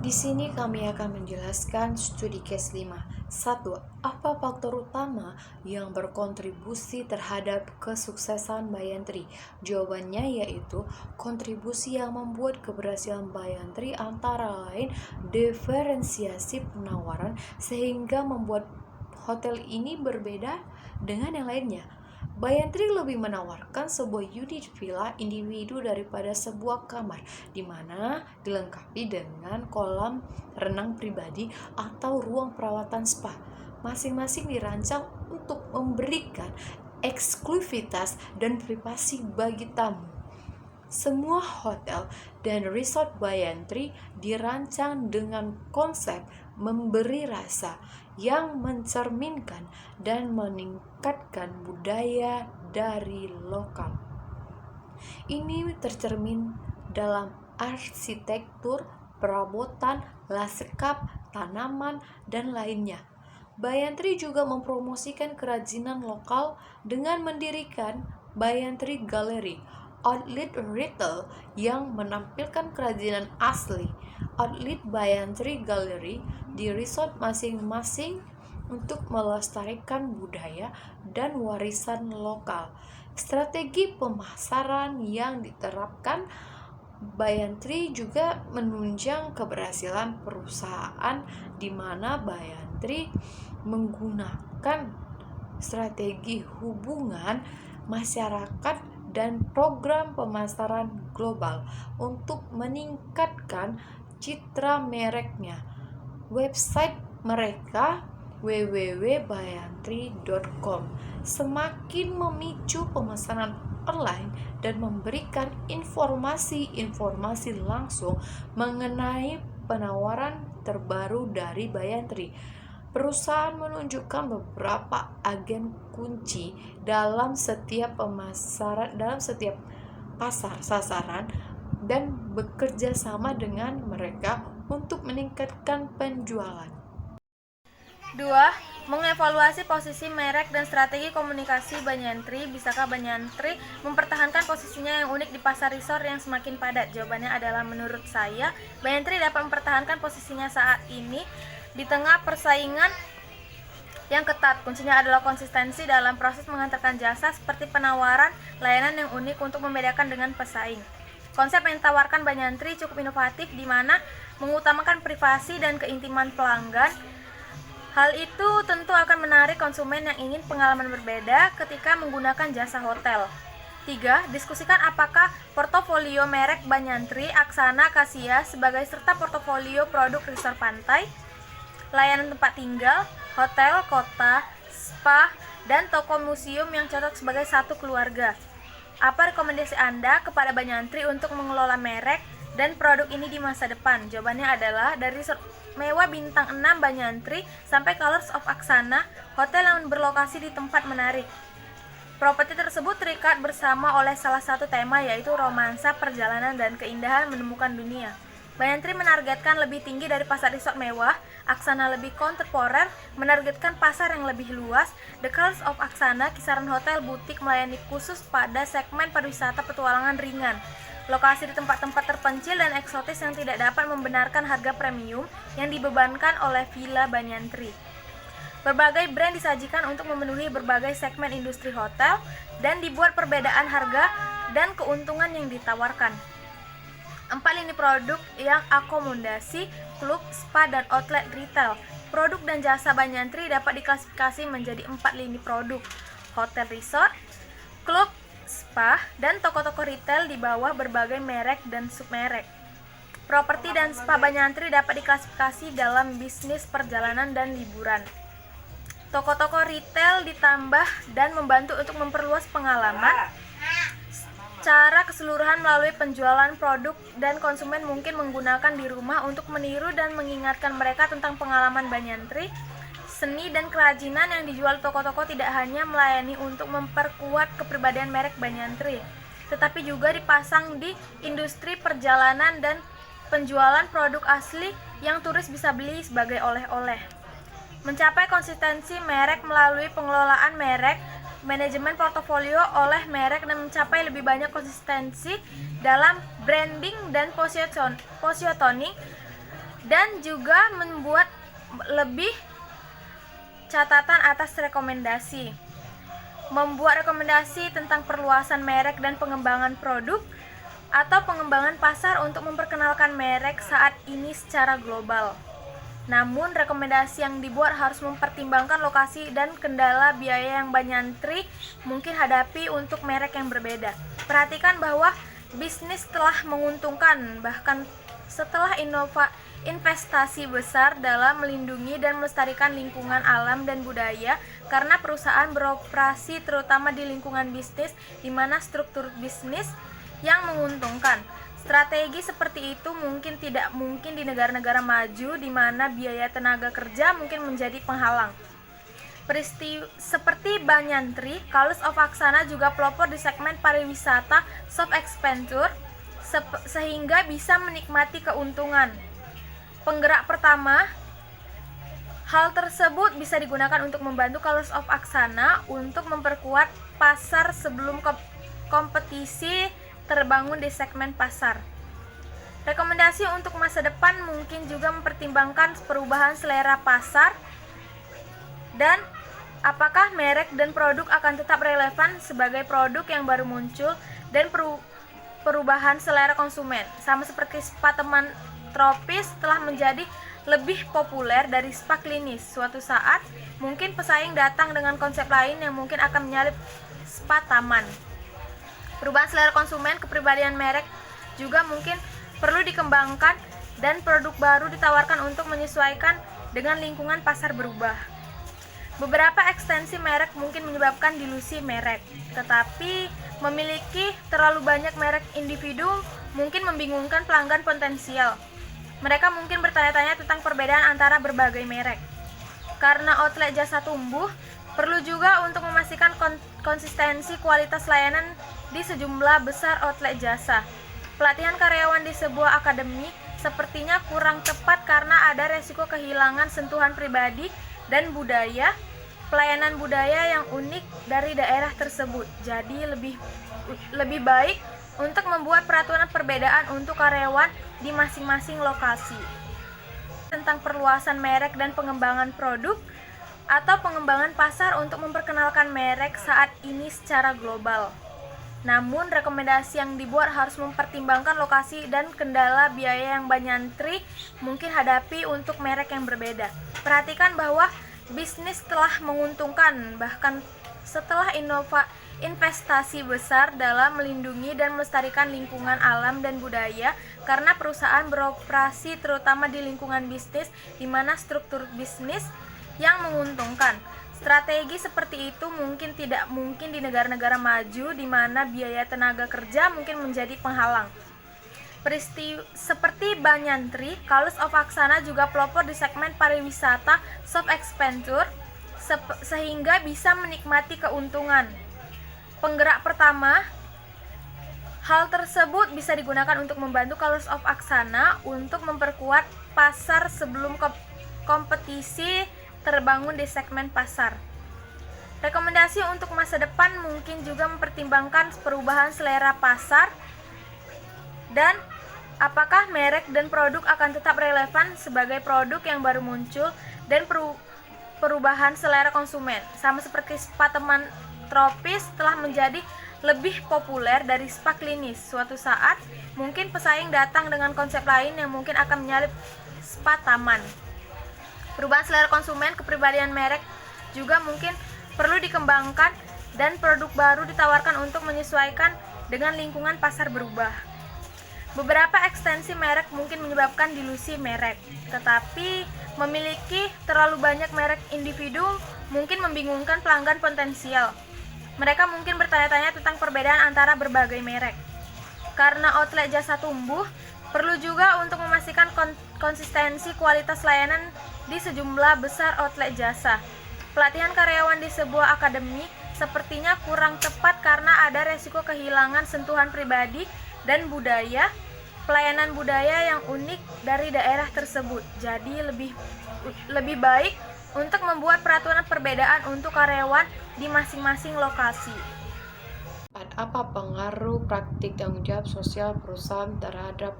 Di sini kami akan menjelaskan studi case 5. 1. Apa faktor utama yang berkontribusi terhadap kesuksesan Bayantri? Jawabannya yaitu kontribusi yang membuat keberhasilan Bayantri antara lain diferensiasi penawaran sehingga membuat hotel ini berbeda dengan yang lainnya. Bayantri lebih menawarkan sebuah unit villa individu daripada sebuah kamar, di mana dilengkapi dengan kolam renang pribadi atau ruang perawatan spa. Masing-masing dirancang untuk memberikan eksklusivitas dan privasi bagi tamu. Semua hotel dan resort Bayantri dirancang dengan konsep memberi rasa yang mencerminkan dan meningkatkan budaya dari lokal. Ini tercermin dalam arsitektur, perabotan, lanskap, tanaman, dan lainnya. Bayantri juga mempromosikan kerajinan lokal dengan mendirikan Bayantri Gallery, outlet retail yang menampilkan kerajinan asli. Outlet Bayantri Gallery di resort masing-masing untuk melestarikan budaya dan warisan lokal. Strategi pemasaran yang diterapkan Bayantri juga menunjang keberhasilan perusahaan, di mana Bayantri menggunakan strategi hubungan masyarakat dan program pemasaran global untuk meningkatkan citra mereknya. Website mereka www.bayantri.com semakin memicu pemesanan online dan memberikan informasi-informasi langsung mengenai penawaran terbaru dari Bayantri. Perusahaan menunjukkan beberapa agen kunci dalam setiap pasar sasaran dan bekerja sama dengan mereka untuk meningkatkan penjualan. 2. Mengevaluasi posisi merek dan strategi komunikasi Bayantri. Bisakah Bayantri mempertahankan posisinya yang unik di pasar resort yang semakin padat? Jawabannya adalah menurut saya, Bayantri dapat mempertahankan posisinya saat ini di tengah persaingan yang ketat. Kuncinya adalah konsistensi dalam proses mengantarkan jasa seperti penawaran layanan yang unik untuk membedakan dengan pesaing. Konsep yang ditawarkan Bayantri cukup inovatif, di mana mengutamakan privasi dan keintiman pelanggan. Hal itu tentu akan menarik konsumen yang ingin pengalaman berbeda ketika menggunakan jasa hotel. 3. Diskusikan apakah portofolio merek Bayantri, Aksana, Kasia sebagai serta portofolio produk resort pantai, layanan tempat tinggal, hotel, kota, spa, dan toko museum yang cocok sebagai satu keluarga. Apa rekomendasi Anda kepada Bayantri untuk mengelola merek dan produk ini di masa depan? Jawabannya adalah dari resort mewah bintang 6 Bayantri sampai Colors of Aksana, hotel yang berlokasi di tempat menarik. Properti tersebut terikat bersama oleh salah satu tema, yaitu romansa, perjalanan, dan keindahan menemukan dunia. Bayantri menargetkan lebih tinggi dari pasar resort mewah, Aksana lebih kontemporer, menargetkan pasar yang lebih luas. The Colors of Aksana, kisaran hotel butik melayani khusus pada segmen pariwisata petualangan ringan. Lokasi di tempat-tempat terpencil dan eksotis yang tidak dapat membenarkan harga premium yang dibebankan oleh Villa Bayantri. Berbagai brand disajikan untuk memenuhi berbagai segmen industri hotel dan dibuat perbedaan harga dan keuntungan yang ditawarkan. 4 lini produk yang akomodasi, klub, spa, dan outlet retail. Produk dan jasa Bayantri dapat diklasifikasi menjadi 4 lini produk: hotel resort, klub, spa, dan toko-toko retail di bawah berbagai merek dan submerek. Properti dan spa Bayantri dapat diklasifikasi dalam bisnis perjalanan dan liburan. Toko-toko retail ditambah dan membantu untuk memperluas pengalaman. Secara keseluruhan melalui penjualan produk, dan konsumen mungkin menggunakan di rumah untuk meniru dan mengingatkan mereka tentang pengalaman Bayantri. Seni dan kerajinan yang dijual toko-toko tidak hanya melayani untuk memperkuat kepribadian merek Bayantri, tetapi juga dipasang di industri perjalanan dan penjualan produk asli yang turis bisa beli sebagai oleh-oleh. Mencapai konsistensi merek melalui pengelolaan merek, manajemen portofolio oleh merek, dan mencapai lebih banyak konsistensi dalam branding dan positioning dan juga membuat lebih catatan atas rekomendasi. Membuat rekomendasi tentang perluasan merek dan pengembangan produk atau pengembangan pasar untuk memperkenalkan merek saat ini secara global. Namun, rekomendasi yang dibuat harus mempertimbangkan lokasi dan kendala biaya yang Mbak Nyantri mungkin hadapi untuk merek yang berbeda. Perhatikan bahwa bisnis telah menguntungkan, bahkan setelah investasi besar dalam melindungi dan melestarikan lingkungan alam dan budaya, karena perusahaan beroperasi terutama di lingkungan bisnis di mana struktur bisnis yang menguntungkan. Strategi seperti itu mungkin tidak mungkin di negara-negara maju di mana biaya tenaga kerja mungkin menjadi penghalang. Seperti Mbak Nyantri, Kalus of Aksana juga pelopor di segmen pariwisata soft expenditure sehingga bisa menikmati keuntungan. Penggerak pertama, hal tersebut bisa digunakan untuk membantu Kalus of Aksana untuk memperkuat pasar sebelum kompetisi terbangun di segmen pasar. Rekomendasi untuk masa depan mungkin juga mempertimbangkan perubahan selera pasar dan apakah merek dan produk akan tetap relevan sebagai produk yang baru muncul dan perubahan selera konsumen. Sama seperti spa teman tropis telah menjadi lebih populer dari spa klinis. Suatu saat mungkin pesaing datang dengan konsep lain yang mungkin akan menyalip spa taman. Perubahan selera konsumen, kepribadian merek juga mungkin perlu dikembangkan dan produk baru ditawarkan untuk menyesuaikan dengan lingkungan pasar berubah. Beberapa ekstensi merek mungkin menyebabkan dilusi merek, tetapi memiliki terlalu banyak merek individu mungkin membingungkan pelanggan potensial. Mereka mungkin bertanya-tanya tentang perbedaan antara berbagai merek. Karena outlet jasa tumbuh, perlu juga untuk memastikan konsistensi kualitas layanan di sejumlah besar outlet jasa. Pelatihan karyawan di sebuah akademi sepertinya kurang tepat karena ada resiko kehilangan sentuhan pribadi dan budaya, pelayanan budaya yang unik dari daerah tersebut. Jadi lebih baik untuk membuat peraturan perbedaan untuk karyawan di masing-masing lokasi. Tentang perluasan merek dan pengembangan produk atau pengembangan pasar untuk memperkenalkan merek saat ini secara global. Namun, rekomendasi yang dibuat harus mempertimbangkan lokasi dan kendala biaya yang Mbak Nyantri mungkin hadapi untuk merek yang berbeda. Perhatikan bahwa bisnis telah menguntungkan, bahkan setelah investasi besar dalam melindungi dan melestarikan lingkungan alam dan budaya, karena perusahaan beroperasi terutama di lingkungan bisnis di mana struktur bisnis yang menguntungkan. Strategi seperti itu mungkin tidak mungkin di negara-negara maju di mana biaya tenaga kerja mungkin menjadi penghalang. Seperti Mbak Nyantri, Kalus of Aksana juga pelopor di segmen pariwisata soft expenditure sehingga bisa menikmati keuntungan. Penggerak pertama, hal tersebut bisa digunakan untuk membantu Kalus of Aksana untuk memperkuat pasar sebelum kompetisi terbangun di segmen pasar. Rekomendasi untuk masa depan mungkin juga mempertimbangkan perubahan selera pasar dan apakah merek dan produk akan tetap relevan sebagai produk yang baru muncul dan perubahan selera konsumen. Sama seperti spa teman tropis telah menjadi lebih populer dari spa klinis. Suatu saat mungkin pesaing datang dengan konsep lain yang mungkin akan menyalip spa taman. Perubahan selera konsumen, kepribadian merek juga mungkin perlu dikembangkan dan produk baru ditawarkan untuk menyesuaikan dengan lingkungan pasar berubah. Beberapa ekstensi merek mungkin menyebabkan dilusi merek, tetapi memiliki terlalu banyak merek individu mungkin membingungkan pelanggan potensial. Mereka mungkin bertanya-tanya tentang perbedaan antara berbagai merek. Karena outlet jasa tumbuh, perlu juga untuk memastikan konsistensi kualitas layanan di sejumlah besar outlet jasa. Pelatihan karyawan di sebuah akademi sepertinya kurang tepat karena ada resiko kehilangan sentuhan pribadi dan budaya, pelayanan budaya yang unik dari daerah tersebut. Jadi lebih baik untuk membuat peraturan perbedaan untuk karyawan di masing-masing lokasi. Apa pengaruh praktik tanggung jawab sosial perusahaan terhadap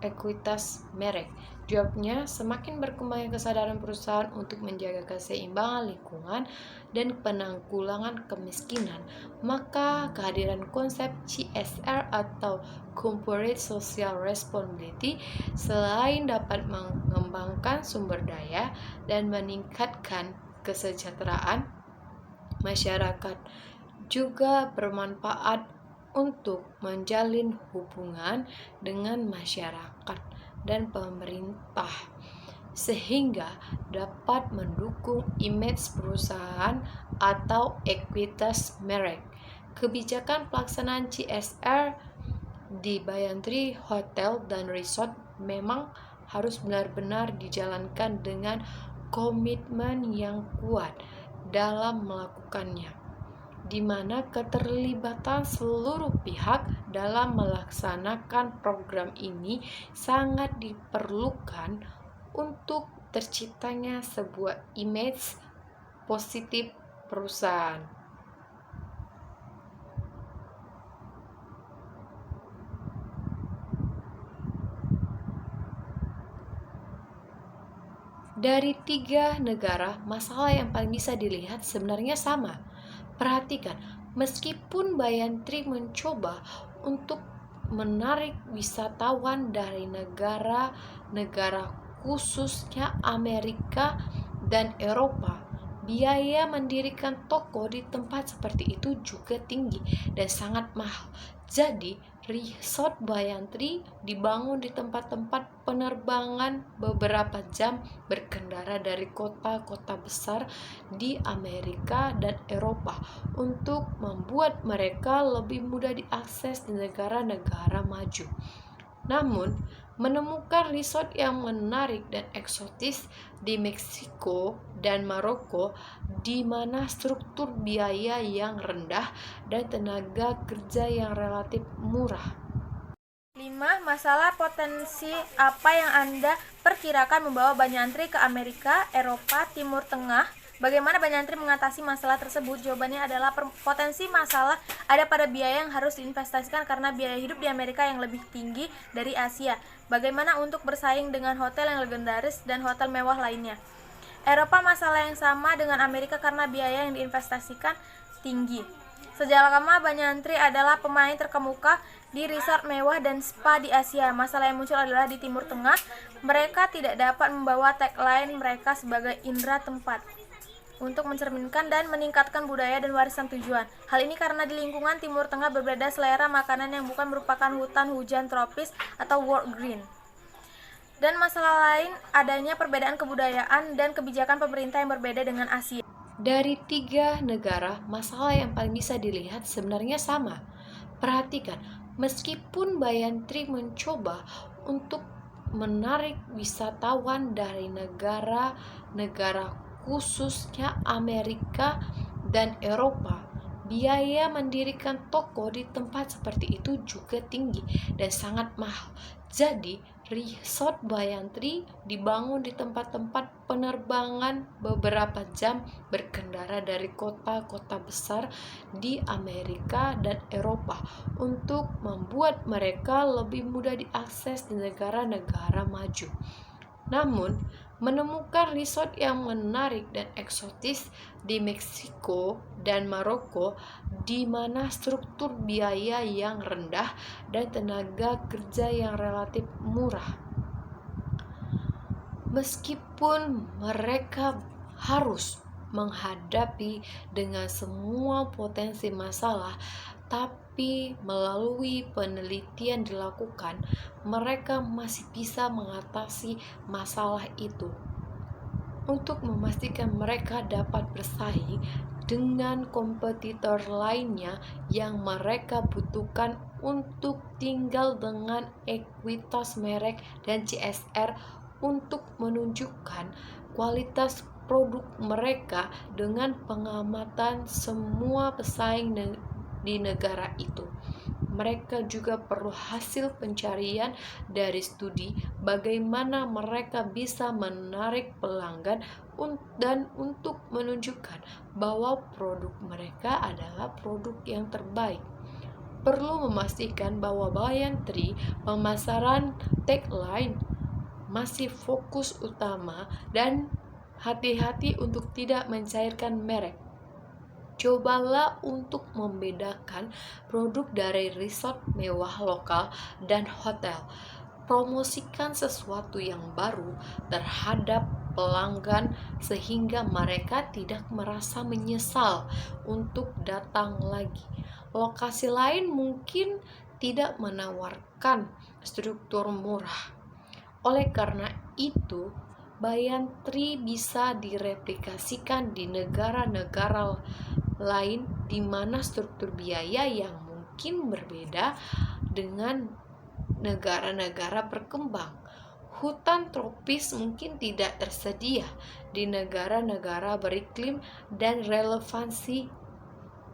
ekuitas merek? Jawabnya, semakin berkembangnya kesadaran perusahaan untuk menjaga keseimbangan lingkungan dan penanggulangan kemiskinan, maka kehadiran konsep CSR atau Corporate Social Responsibility selain dapat mengembangkan sumber daya dan meningkatkan kesejahteraan masyarakat, juga bermanfaat untuk menjalin hubungan dengan masyarakat dan pemerintah, sehingga dapat mendukung image perusahaan atau ekuitas merek. Kebijakan pelaksanaan CSR di Bayantri Hotel dan Resort memang harus benar-benar dijalankan dengan komitmen yang kuat dalam melakukannya, di mana keterlibatan seluruh pihak dalam melaksanakan program ini sangat diperlukan untuk terciptanya sebuah image positif perusahaan. Dari 3 negara, masalah yang paling bisa dilihat sebenarnya sama. Perhatikan, meskipun Bayantri mencoba untuk menarik wisatawan dari negara-negara khususnya Amerika dan Eropa, biaya mendirikan toko di tempat seperti itu juga tinggi dan sangat mahal. Jadi, resort Bayantri dibangun di tempat-tempat penerbangan beberapa jam berkendara dari kota-kota besar di Amerika dan Eropa untuk membuat mereka lebih mudah diakses di negara-negara maju. Namun, menemukan resort yang menarik dan eksotis di Meksiko dan Maroko, di mana struktur biaya yang rendah dan tenaga kerja yang relatif murah. 5. Masalah potensi apa yang Anda perkirakan membawa Bayantri ke Amerika, Eropa, Timur Tengah? Bagaimana Bayantri mengatasi masalah tersebut? Jawabannya adalah potensi masalah ada pada biaya yang harus diinvestasikan karena biaya hidup di Amerika yang lebih tinggi dari Asia. Bagaimana untuk bersaing dengan hotel yang legendaris dan hotel mewah lainnya? Eropa masalah yang sama dengan Amerika karena biaya yang diinvestasikan tinggi. Sejak lama Bayantri adalah pemain terkemuka di resort mewah dan spa di Asia. Masalah yang muncul adalah di Timur Tengah. Mereka tidak dapat membawa tagline mereka sebagai indera tempat untuk mencerminkan dan meningkatkan budaya dan warisan tujuan. Hal ini karena di lingkungan Timur Tengah berbeda selera makanan yang bukan merupakan hutan hujan tropis atau world green. Dan masalah lain adanya perbedaan kebudayaan dan kebijakan pemerintah yang berbeda dengan Asia. Dari 3 negara, masalah yang paling bisa dilihat sebenarnya sama. Perhatikan, meskipun Bayantri mencoba untuk menarik wisatawan dari negara-negara khususnya Amerika dan Eropa, biaya mendirikan toko di tempat seperti itu juga tinggi dan sangat mahal. Jadi, resort Bayantri dibangun di tempat-tempat penerbangan beberapa jam berkendara dari kota-kota besar di Amerika dan Eropa untuk membuat mereka lebih mudah diakses di negara-negara maju. Namun, menemukan resort yang menarik dan eksotis di Meksiko dan Maroko, di mana struktur biaya yang rendah dan tenaga kerja yang relatif murah. Meskipun mereka harus menghadapi dengan semua potensi masalah, tapi melalui penelitian dilakukan, mereka masih bisa mengatasi masalah itu. Untuk memastikan mereka dapat bersaing dengan kompetitor lainnya yang mereka butuhkan untuk tinggal dengan ekuitas merek dan CSR untuk menunjukkan kualitas produk mereka dengan pengamatan semua pesaing di negara itu. Mereka juga perlu hasil pencarian dari studi bagaimana mereka bisa menarik pelanggan dan untuk menunjukkan bahwa produk mereka adalah produk yang terbaik. perlu memastikan bahwa Banyan Tree pemasaran tagline masih fokus utama dan hati-hati untuk tidak mencairkan merek. Cobalah untuk membedakan produk dari resort mewah lokal dan hotel. Promosikan sesuatu yang baru terhadap pelanggan sehingga mereka tidak merasa menyesal untuk datang lagi. Lokasi lain mungkin tidak menawarkan struktur murah. Oleh karena itu, Banyan Tree bisa direplikasikan di negara-negara lain di mana struktur biaya yang mungkin berbeda dengan negara-negara berkembang. Hutan tropis mungkin tidak tersedia di negara-negara beriklim dan relevansi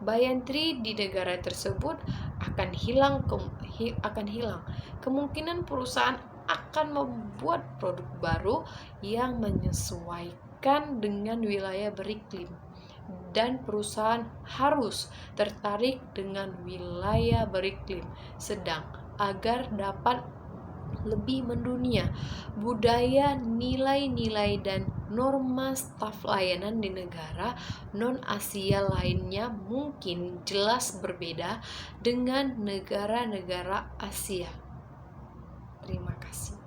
Banyan Tree di negara tersebut akan hilang. Kemungkinan perusahaan akan membuat produk baru yang menyesuaikan dengan wilayah beriklim, dan perusahaan harus tertarik dengan wilayah beriklim sedang agar dapat lebih mendunia. Budaya, nilai-nilai, dan norma staf layanan di negara non-Asia lainnya mungkin jelas berbeda dengan negara-negara Asia. Terima kasih.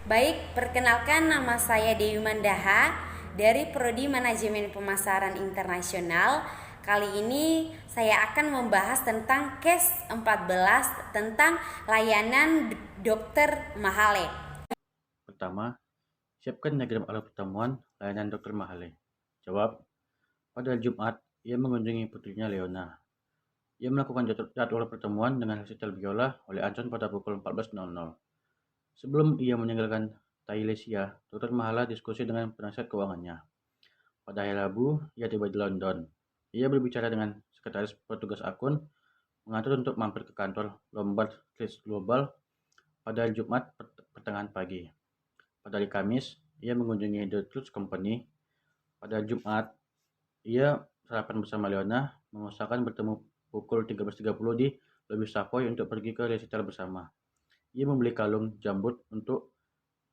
Baik, perkenalkan nama saya Dewi Mandaha dari Prodi Manajemen Pemasaran Internasional. Kali ini saya akan membahas tentang case 14 tentang layanan Dr. Mahale. Pertama, siapkan diagram alur pertemuan layanan Dr. Mahale. Jawab, pada Jumat, ia mengunjungi putrinya Leona. Ia melakukan jadwal pertemuan dengan resital biola oleh Anson pada pukul 14.00. Sebelum ia meninggalkan Thailesia, Dr. Mahale diskusi dengan penasihat keuangannya. Pada hari Rabu, ia tiba di London. Ia berbicara dengan sekretaris petugas akun, mengatur untuk mampir ke kantor Lombard Street Global pada hari Jumat pertengahan pagi. Pada hari Kamis, ia mengunjungi The Truth Company. Pada hari Jumat, ia sarapan bersama Leona, mengusahakan bertemu pukul 13.30 di Lobby Savoy untuk pergi ke resital bersama. Ia membeli kalung jambut untuk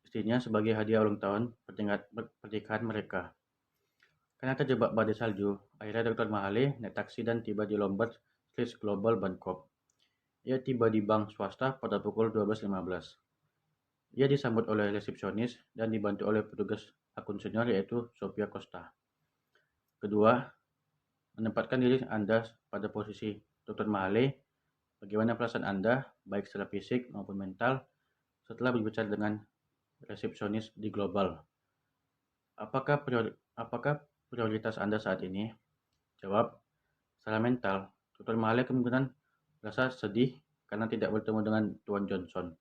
istrinya sebagai hadiah ulang tahun pernikahan mereka. Karena terjebak badai salju, akhirnya Dr. Mahale naik taksi dan tiba di Lombard Street Global Bangkok. Ia tiba di bank swasta pada pukul 12.15. Ia disambut oleh resepsionis dan dibantu oleh petugas akun senior yaitu Sophia Costa. Kedua, menempatkan diri Anda pada posisi Dr. Mahale. Bagaimana perasaan Anda, baik secara fisik maupun mental, setelah berbicara dengan resepsionis di Global? Apakah prioritas Anda saat ini? Jawab, secara mental, Dr. Mahale kemungkinan merasa sedih karena tidak bertemu dengan Tuan Johnson.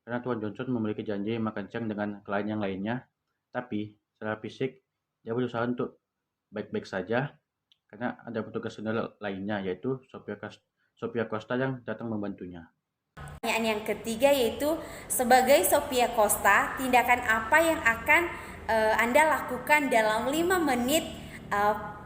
Karena Tuan Johnson memiliki janji makan siang dengan klien yang lainnya, tapi secara fisik dia berusaha untuk baik-baik saja karena ada petugas senior lainnya yaitu Sophia Costa yang datang membantunya. Pertanyaan yang ketiga yaitu, sebagai Sophia Costa, tindakan apa yang akan Anda lakukan dalam 5 menit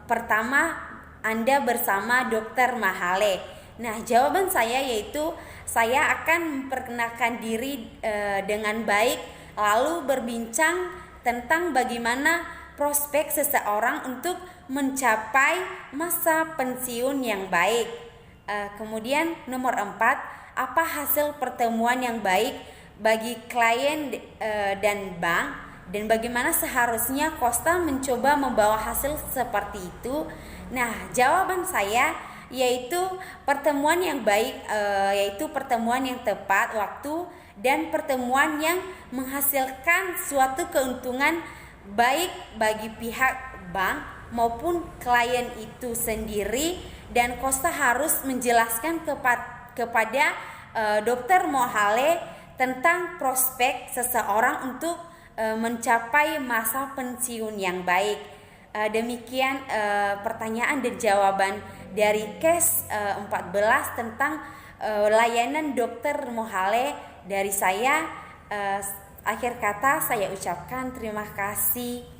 pertama Anda bersama Dr. Mahale? Nah, jawaban saya yaitu saya akan memperkenalkan diri dengan baik, lalu berbincang tentang bagaimana prospek seseorang untuk mencapai masa pensiun yang baik. Kemudian nomor 4, apa hasil pertemuan yang baik bagi klien dan bank, dan bagaimana seharusnya Costa mencoba membawa hasil seperti itu? Nah, jawaban saya yaitu pertemuan yang baik yaitu pertemuan yang tepat waktu dan pertemuan yang menghasilkan suatu keuntungan baik bagi pihak bank maupun klien itu sendiri, dan Costa harus menjelaskan kepada Dr. Mahale tentang prospek seseorang untuk mencapai masa pensiun yang baik. Demikian pertanyaan dan jawaban dari case 14 tentang layanan Dr. Mahale dari saya. Akhir kata saya ucapkan terima kasih.